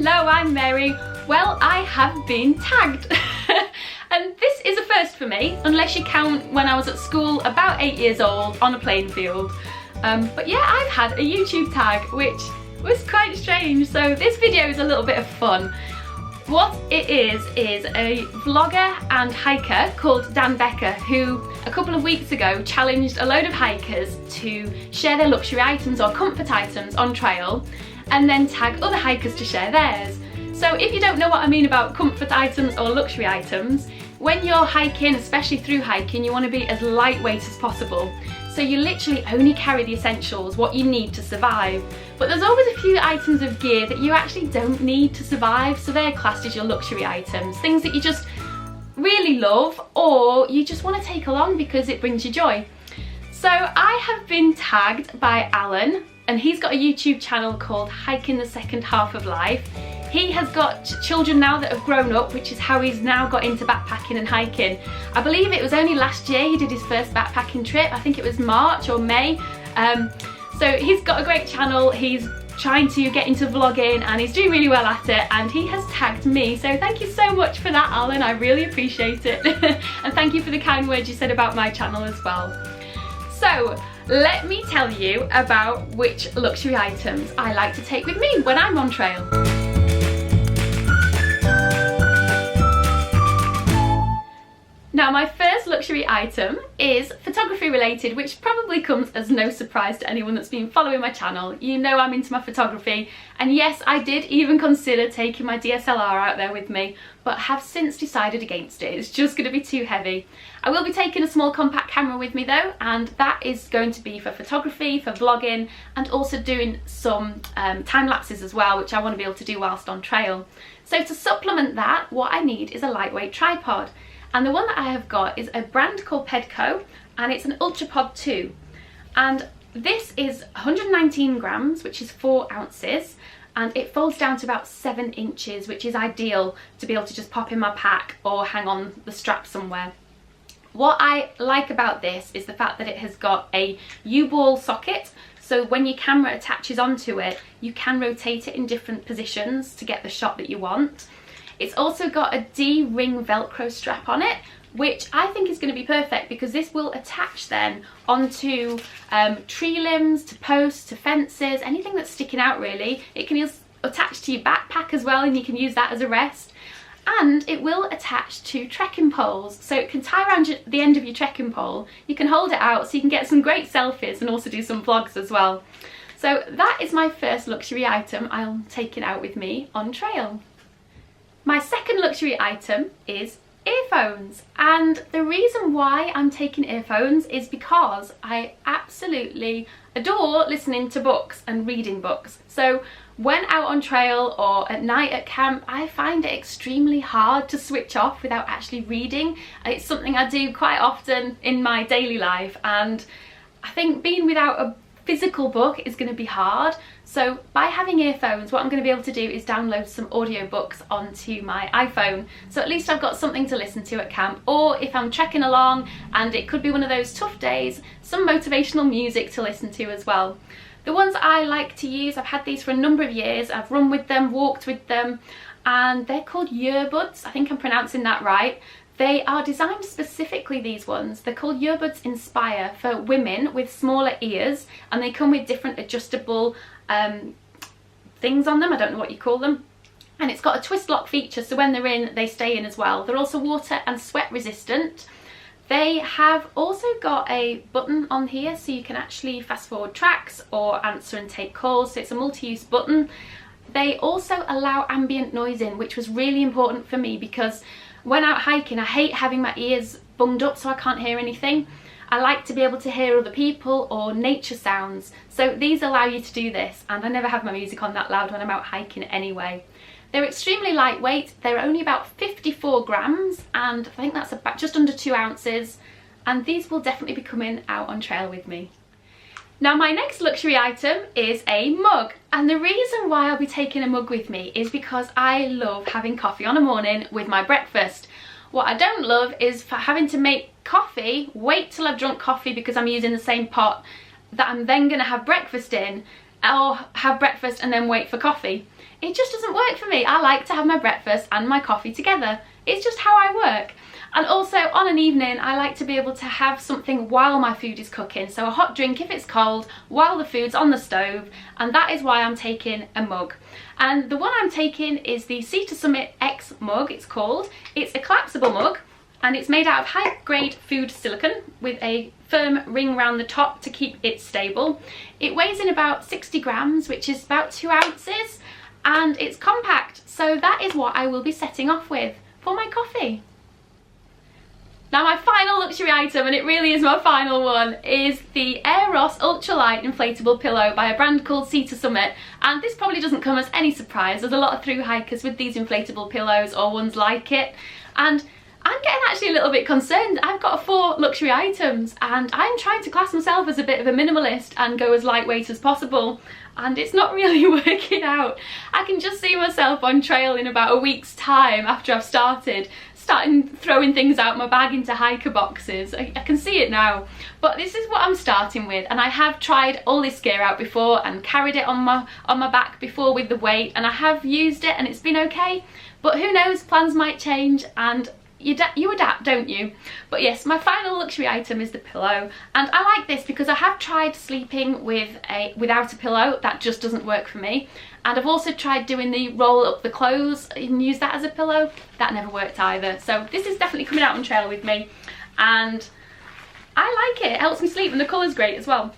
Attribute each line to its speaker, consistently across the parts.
Speaker 1: Hello, I'm Mary. Well, I have been tagged. And this is a first for me, unless you count when I was at school about 8 years old on a playing field. But yeah, I've had a YouTube tag, which was quite strange, so this video is a little bit of fun. What it is a vlogger and hiker called Dan Becker, who a couple of weeks ago challenged a load of hikers to share their luxury items or comfort items on trail and then tag other hikers to share theirs. So if you don't know what I mean about comfort items or luxury items, when you're hiking, especially through hiking, you want to be as lightweight as possible. So you literally only carry the essentials, what you need to survive. But there's always a few items of gear that you actually don't need to survive, so they're classed as your luxury items. Things that you just really love or you just want to take along because it brings you joy. So I have been tagged by Alan, and he's got a YouTube channel called Hiking the Second Half of Life. He has got children now that have grown up, which is how he's now got into backpacking and hiking. I believe it was only last year he did his first backpacking trip. I think it was March or May. So he's got a great channel. He's trying to get into vlogging and he's doing really well at it, and he has tagged me. So thank you so much for that, Alan. I really appreciate it. And thank you for the kind words you said about my channel as well. So let me tell you about which luxury items I like to take with me when I'm on trail. Now, my first luxury item is photography related, which probably comes as no surprise to anyone that's been following my channel. You know I'm into my photography, and yes, I did even consider taking my DSLR out there with me, but have since decided against it. It's just going to be too heavy. I will be taking a small compact camera with me though, and that is going to be for photography, for vlogging, and also doing some time lapses as well, which I want to be able to do whilst on trail. So to supplement that, what I need is a lightweight tripod. And the one that I have got is a brand called Pedco, and it's an Ultrapod 2. And this is 119 grams, which is 4 ounces, and it folds down to about 7 inches, which is ideal to be able to just pop in my pack or hang on the strap somewhere. What I like about this is the fact that it has got a U-ball socket, so when your camera attaches onto it, you can rotate it in different positions to get the shot that you want. It's also got a D-ring Velcro strap on it, which I think is going to be perfect because this will attach then onto tree limbs, to posts, to fences, anything that's sticking out really. It can attach to your backpack as well, and you can use that as a rest. And it will attach to trekking poles, so it can tie around the end of your trekking pole. You can hold it out so you can get some great selfies and also do some vlogs as well. So that is my first luxury item I'm taking out with me on trail. My second luxury item is earphones, and the reason why I'm taking earphones is because I absolutely adore listening to books and reading books. So when out on trail or at night at camp, I find it extremely hard to switch off without actually reading. It's something I do quite often in my daily life, and I think being without a physical book is going to be hard. So by having earphones, what I'm going to be able to do is download some audiobooks onto my iPhone, so at least I've got something to listen to at camp, or if I'm trekking along and it could be one of those tough days, some motivational music to listen to as well. The ones I like to use, I've had these for a number of years, I've run with them, walked with them, and they're called earbuds. I think I'm pronouncing that right. They are designed specifically, these ones, they're called Earbuds Inspire, for women with smaller ears, and they come with different adjustable things on them, I don't know what you call them. And it's got a twist lock feature, so when they're in, they stay in as well. They're also water and sweat resistant. They have also got a button on here, so you can actually fast forward tracks or answer and take calls, so it's a multi-use button. They also allow ambient noise in, which was really important for me because when out hiking, I hate having my ears bunged up so I can't hear anything. I like to be able to hear other people or nature sounds. So these allow you to do this, and I never have my music on that loud when I'm out hiking anyway. They're extremely lightweight. They're only about 54 grams, and I think that's about just under 2 ounces. And these will definitely be coming out on trail with me. Now, my next luxury item is a mug, and the reason why I'll be taking a mug with me is because I love having coffee on a morning with my breakfast. What I don't love is for having to make coffee, wait till I've drunk coffee because I'm using the same pot that I'm then going to have breakfast in, or have breakfast and then wait for coffee. It just doesn't work for me. I like to have my breakfast and my coffee together. It's just how I work. And also on an evening, I like to be able to have something while my food is cooking. So a hot drink if it's cold, while the food's on the stove. And that is why I'm taking a mug. And the one I'm taking is the Sea to Summit X mug, it's called. It's a collapsible mug, and it's made out of high grade food silicone with a firm ring around the top to keep it stable. It weighs in about 60 grams, which is about 2 ounces, and it's compact. So that is what I will be setting off with for my coffee. Now my final luxury item, and it really is my final one, is the Aeros ultralight inflatable pillow by a brand called Sea to Summit. And this probably doesn't come as any surprise. There's a lot of thru hikers with these inflatable pillows or ones like it. And I'm getting actually a little bit concerned. I've got 4 luxury items and I'm trying to class myself as a bit of a minimalist and go as lightweight as possible. And it's not really working out. I can just see myself on trail in about a week's time after I've starting throwing things out my bag into hiker boxes. I can see it now. But this is what I'm starting with, and I have tried all this gear out before and carried it on my back before with the weight, and I have used it and it's been okay. But who knows, plans might change and you adapt, don't you? But yes, my final luxury item is the pillow, and I like this because I have tried sleeping without a pillow. That just doesn't work for me. And I've also tried doing the roll up the clothes and use that as a pillow. That never worked either. So this is definitely coming out on trail with me, and I like it. It helps me sleep, and the colour's great as well.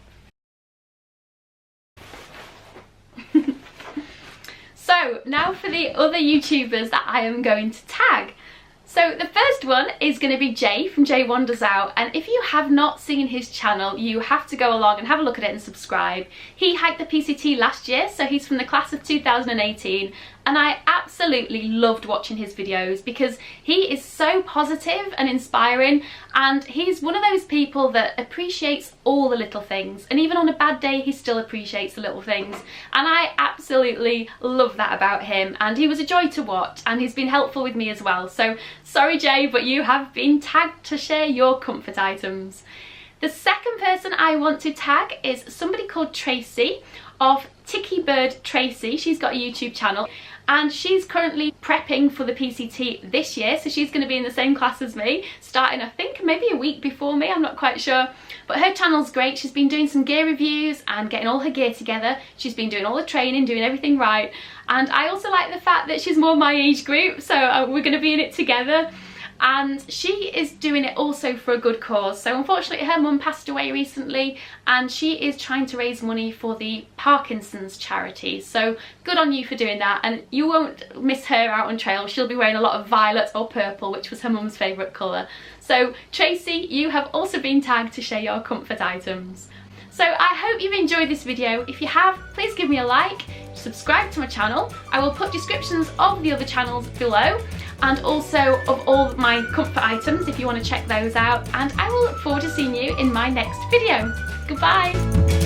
Speaker 1: So now for the other YouTubers that I am going to tag. So the first one is going to be Jay from Jay Wanders Out, and if you have not seen his channel, you have to go along and have a look at it and subscribe. He hiked the PCT last year, so he's from the class of 2018, and I absolutely loved watching his videos because he is so positive and inspiring, and he's one of those people that appreciates all the little things, and even on a bad day he still appreciates the little things, and I absolutely love that about him. And he was a joy to watch, and he's been helpful with me as well. So sorry Jay, but you have been tagged to share your comfort items. The second person I want to tag is somebody called Tracy of Ticky Bird Tracy. She's got a YouTube channel and she's currently prepping for the PCT this year, so she's going to be in the same class as me, starting I think maybe a week before me, I'm not quite sure. But her channel's great. She's been doing some gear reviews and getting all her gear together. She's been doing all the training, doing everything right, and I also like the fact that she's more my age group, so we're going to be in it together. And she is doing it also for a good cause. So unfortunately her mum passed away recently, and she is trying to raise money for the Parkinson's charity. So good on you for doing that, and you won't miss her out on trail. She'll be wearing a lot of violet or purple, which was her mum's favourite colour. So Tracy, you have also been tagged to share your comfort items. So I hope you've enjoyed this video. If you have, please give me a like, subscribe to my channel. I will put descriptions of the other channels below, and also of all my comfort items if you want to check those out. And I will look forward to seeing you in my next video. Goodbye!